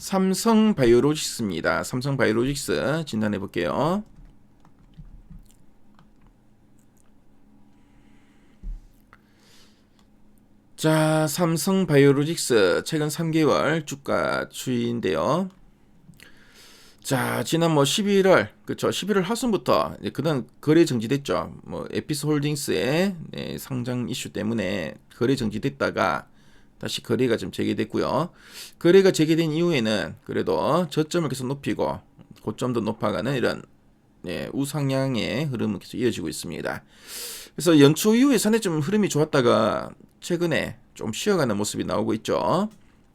삼성바이오로직스입니다. 삼성바이오로직스 진단해 볼게요. 자, 삼성바이오로직스 최근 3개월 주가 추이인데요. 자, 지난 11월, 그쵸, 11월 하순부터 그다음 거래 정지됐죠. 에피스홀딩스의 상장 이슈 때문에 거래 정지됐다가 다시 거래가 좀 재개됐고요. 거래가 재개된 이후에는 그래도 저점을 계속 높이고 고점도 높아가는 이런 우상향의 흐름은 계속 이어지고 있습니다. 그래서 연초 이후에 산에 좀 흐름이 좋았다가 최근에 좀 쉬어가는 모습이 나오고 있죠.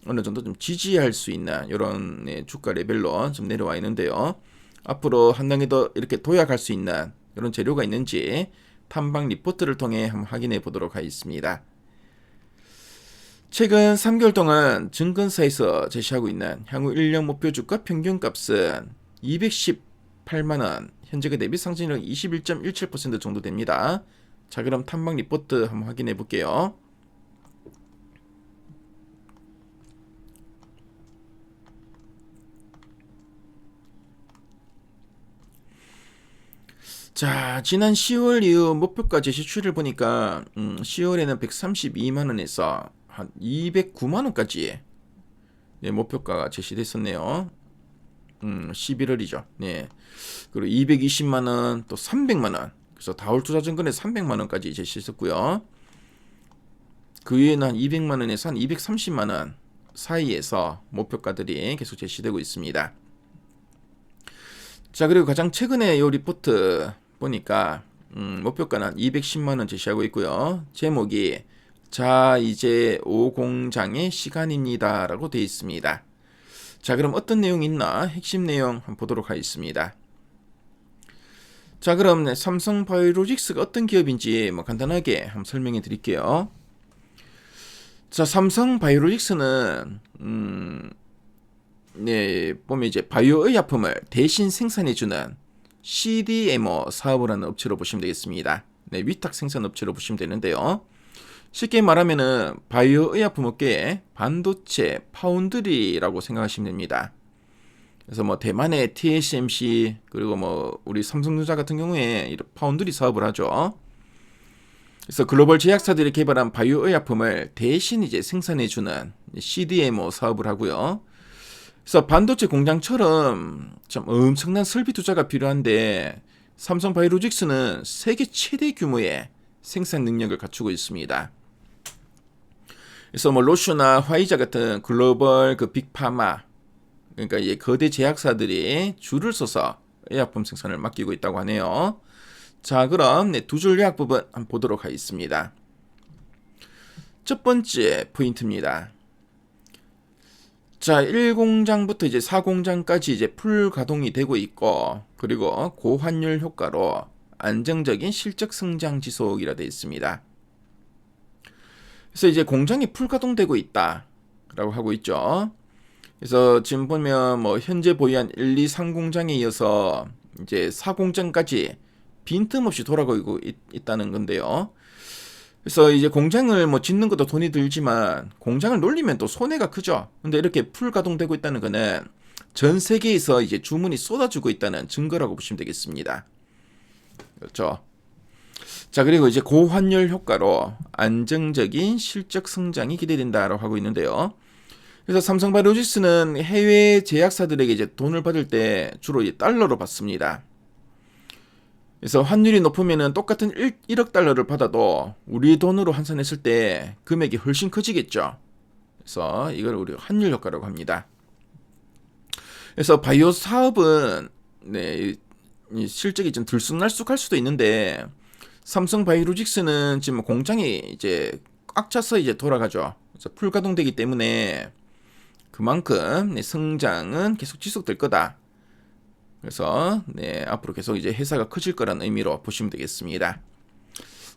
어느 정도 좀 지지할 수 있는 이런 주가 레벨로 좀 내려와 있는데요. 앞으로 한 단계 더 이렇게 도약할 수 있는 이런 재료가 있는지 탐방 리포트를 통해 한번 확인해 보도록 하겠습니다. 최근 3개월 동안 증권사에서 제시하고 있는 향후 1년 목표 주가 평균값은 218만원, 현재가 대비 상승률 21.17% 정도 됩니다. 자, 그럼 탐방 리포트 한번 확인해 볼게요. 자, 지난 10월 이후 목표가 제시추이를 보니까 10월에는 132만원에서 한 209만원까지 목표가가 제시됐었네요. 11월이죠. 네. 그리고 220만원, 또 300만원. 그래서 다올투자증권에 300만원까지 제시했었고요. 그 위에는 한 200만원에서 한 230만원 사이에서 목표가들이 계속 제시되고 있습니다. 자, 그리고 가장 최근에 이 리포트 보니까 목표가는 210만원 제시하고 있고요. 제목이 자, 이제 오공장의 시간입니다 라고 되어 있습니다. 자, 그럼 어떤 내용이 있나 핵심 내용 한번 보도록 하겠습니다. 자, 그럼 삼성바이오로직스가 어떤 기업인지 간단하게 한번 설명해 드릴게요. 자, 삼성바이오로직스는 보면 이제 바이오 의약품을 대신 생산해주는 CDMO 사업을 하는 업체로 보시면 되겠습니다. 위탁 생산 업체로 보시면 되는데요. 쉽게 말하면은 바이오 의약품 업계의 반도체 파운드리라고 생각하시면 됩니다. 그래서 대만의 TSMC 그리고 우리 삼성전자 같은 경우에 이런 파운드리 사업을 하죠. 그래서 글로벌 제약사들이 개발한 바이오 의약품을 대신 이제 생산해주는 CDMO 사업을 하고요. 그래서 반도체 공장처럼 참 엄청난 설비 투자가 필요한데 삼성바이오로직스는 세계 최대 규모의 생산 능력을 갖추고 있습니다. 그래서 로슈나 화이자 같은 글로벌 그 빅파마, 그러니까 이 거대 제약사들이 줄을 서서 의약품 생산을 맡기고 있다고 하네요. 자, 그럼 두 줄 요약 부분 한번 보도록 하겠습니다. 첫 번째 포인트입니다. 자, 1공장부터 이제 4공장까지 이제 풀 가동이 되고 있고, 그리고 고환율 효과로 안정적인 실적 성장 지속이라 되어 있습니다. 그래서 이제 공장이 풀 가동되고 있다라고 하고 있죠. 그래서 지금 보면 현재 보유한 1, 2, 3공장에 이어서 이제 4공장까지 빈틈없이 돌아가고 있다는 건데요. 그래서 이제 공장을 짓는 것도 돈이 들지만 공장을 놀리면 또 손해가 크죠. 근데 이렇게 풀 가동되고 있다는 거는 전 세계에서 이제 주문이 쏟아지고 있다는 증거라고 보시면 되겠습니다. 그렇죠. 자, 그리고 이제 고환율 효과로 안정적인 실적 성장이 기대된다라고 하고 있는데요. 그래서 삼성바이오로직스는 해외 제약사들에게 이제 돈을 받을 때 주로 달러로 받습니다. 그래서 환율이 높으면은 똑같은 1억 달러를 받아도 우리 돈으로 환산했을 때 금액이 훨씬 커지겠죠. 그래서 이걸 우리가 환율 효과라고 합니다. 그래서 바이오 사업은 이 실적이 좀 들쑥날쑥할 수도 있는데 삼성바이오로직스는 지금 공장이 이제 꽉 차서 이제 돌아가죠. 그래서 풀 가동되기 때문에 그만큼 성장은 계속 지속될 거다. 그래서 앞으로 계속 이제 회사가 커질 거라는 의미로 보시면 되겠습니다.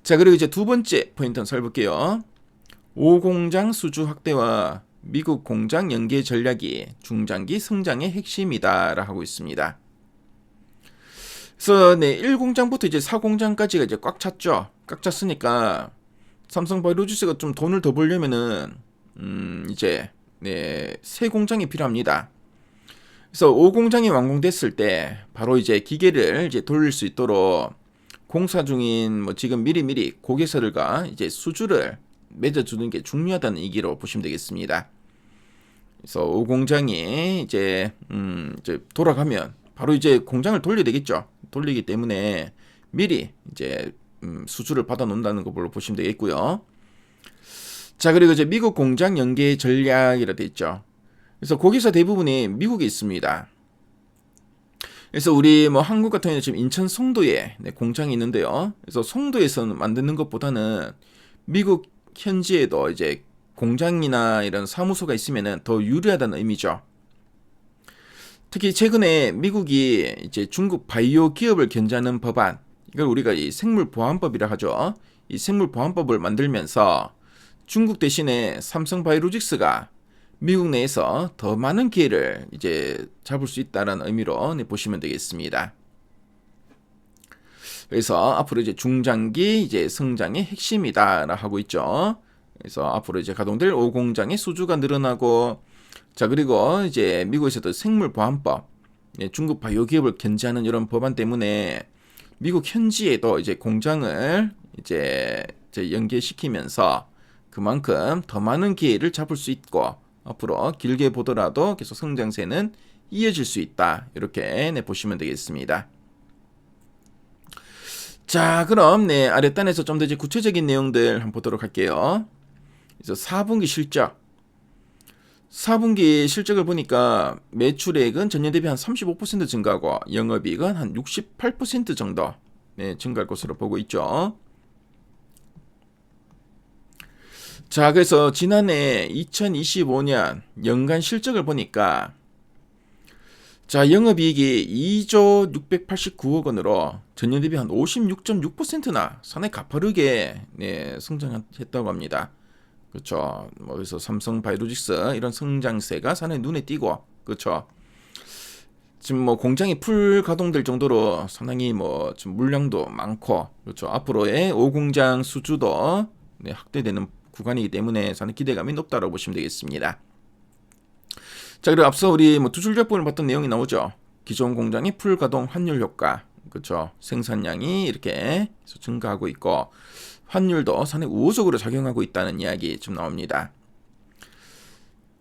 자, 그리고 이제 두 번째 포인트는 살펴볼게요. 5공장 수주 확대와 미국 공장 연계 전략이 중장기 성장의 핵심이다라고 하고 있습니다. 그래서 1공장부터 이제 4공장까지가 이제 꽉 찼죠. 꽉 찼으니까 삼성바이오로직스가 좀 돈을 더 벌려면은 이제 새 공장이 필요합니다. 그래서 5공장이 완공됐을 때 바로 이제 기계를 이제 돌릴 수 있도록 공사 중인 뭐 지금 미리미리 고객사들과 이제 수주를 맺어주는 게 중요하다는 얘기로 보시면 되겠습니다. 그래서 5공장이 이제 돌아가면 바로 이제 공장을 돌려야 되겠죠. 돌리기 때문에 미리 이제 수주를 받아 놓는다는 걸로 보시면 되겠고요. 자, 그리고 이제 미국 공장 연계 전략이라 돼 있죠. 그래서 고객사 대부분이 미국에 있습니다. 그래서 우리 뭐 한국 같은 경우는 지금 인천 송도에 공장이 있는데요. 그래서 송도에서는 만드는 것보다는 미국 현지에도 이제 공장이나 이런 사무소가 있으면은 더 유리하다는 의미죠. 특히 최근에 미국이 이제 중국 바이오 기업을 견제하는 법안, 이걸 우리가 이 생물보안법이라 하죠. 이 생물보안법을 만들면서 중국 대신에 삼성바이오로직스가 미국 내에서 더 많은 기회를 이제 잡을 수 있다는 의미로 보시면 되겠습니다. 그래서 앞으로 이제 중장기 이제 성장의 핵심이다라 하고 있죠. 그래서 앞으로 이제 가동될 5공장의 수주가 늘어나고, 자, 그리고 이제 미국에서도 생물보안법, 중국 바이오 기업을 견제하는 이런 법안 때문에 미국 현지에도 이제 공장을 이제 연계시키면서 그만큼 더 많은 기회를 잡을 수 있고, 앞으로 길게 보더라도 계속 성장세는 이어질 수 있다. 이렇게 보시면 되겠습니다. 자, 그럼 아랫단에서 좀 더 이제 구체적인 내용들 한번 보도록 할게요. 그래서 4분기 실적. 4분기 실적을 보니까 매출액은 전년 대비 한 35% 증가하고 영업이익은 한 68% 정도 증가할 것으로 보고 있죠. 자, 그래서 지난해 2025년 연간 실적을 보니까, 자, 영업이익이 2조 689억 원으로 전년 대비 한 56.6%나 상당히 가파르게 성장했다고 합니다. 그렇죠. 뭐 그래서 삼성바이오로직스 이런 성장세가 상당히 눈에 띄고, 그렇죠. 지금 뭐 공장이 풀 가동될 정도로 상당히 뭐 지금 물량도 많고, 그렇죠. 앞으로의 5공장 수주도 확대되는 구간이기 때문에 상당히 기대감이 높다고 보시면 되겠습니다. 자, 그리고 앞서 우리 뭐 두 줄 작품을 봤던 내용이 나오죠. 기존 공장의 풀 가동 환율 효과, 그렇죠. 생산량이 이렇게 증가하고 있고 환율도 상당히 우호적으로 작용하고 있다는 이야기 좀 나옵니다.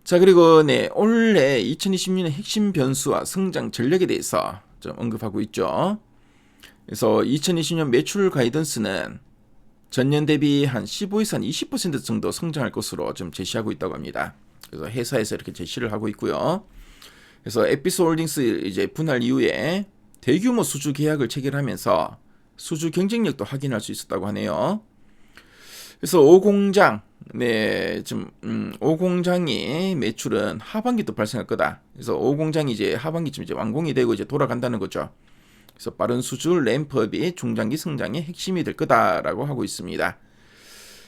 자, 그리고 올해 2020년의 핵심 변수와 성장 전략에 대해서 좀 언급하고 있죠. 그래서 2020년 매출 가이던스는 전년 대비 한 15에서 한 20% 정도 성장할 것으로 좀 제시하고 있다고 합니다. 그래서 회사에서 이렇게 제시를 하고 있고요. 그래서 에피스홀딩스 이제 분할 이후에 대규모 수주 계약을 체결하면서 수주 경쟁력도 확인할 수 있었다고 하네요. 그래서 5공장, 지금 5공장이 매출은 하반기 또 발생할 거다. 그래서 5공장이 이제 하반기쯤 이제 완공이 되고 이제 돌아간다는 거죠. 그래서 빠른 수주 램프업이 중장기 성장의 핵심이 될 거다라고 하고 있습니다.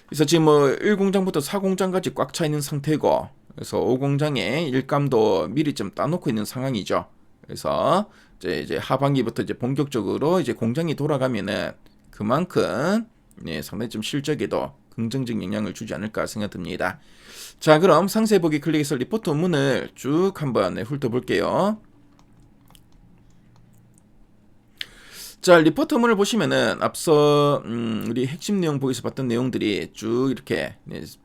그래서 지금 뭐 1공장부터 4공장까지 꽉 차 있는 상태고, 그래서 5공장의 일감도 미리 좀 따놓고 있는 상황이죠. 그래서 이제 하반기부터 이제 본격적으로 이제 공장이 돌아가면은 그만큼 상당히 좀 실적에도 긍정적 영향을 주지 않을까 생각됩니다. 자, 그럼 상세 보기 클릭해서 리포트 원문을 쭉 한번 훑어볼게요. 자, 리포트 원문을 보시면은 앞서 우리 핵심 내용 보기에서 봤던 내용들이 쭉 이렇게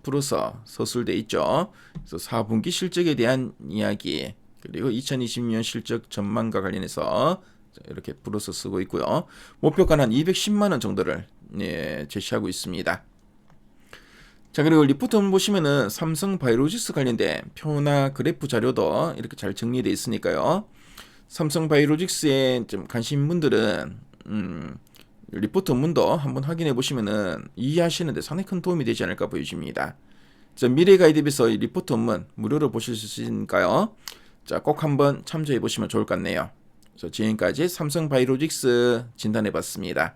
풀어서 서술돼 있죠. 그래서 4분기 실적에 대한 이야기, 그리고 2020년 실적 전망과 관련해서 이렇게 풀어서 쓰고 있고요. 목표가는 한 210만 원 정도를 제시하고 있습니다. 자, 그리고 리포트 원문 보시면은 삼성바이오로직스 관련된 표나 그래프 자료도 이렇게 잘 정리되어 있으니까요. 삼성바이오로직스에 좀 관심 분들은 리포트 원문도 한번 확인해 보시면은 이해하시는데 상당히 큰 도움이 되지 않을까 보여집니다. 자, 미래 가이드에서 이 리포트 원문 무료로 보실 수 있으니까요. 자, 꼭 한번 참조해 보시면 좋을 것 같네요. 그래서 지금까지 삼성바이오로직스 진단해 봤습니다.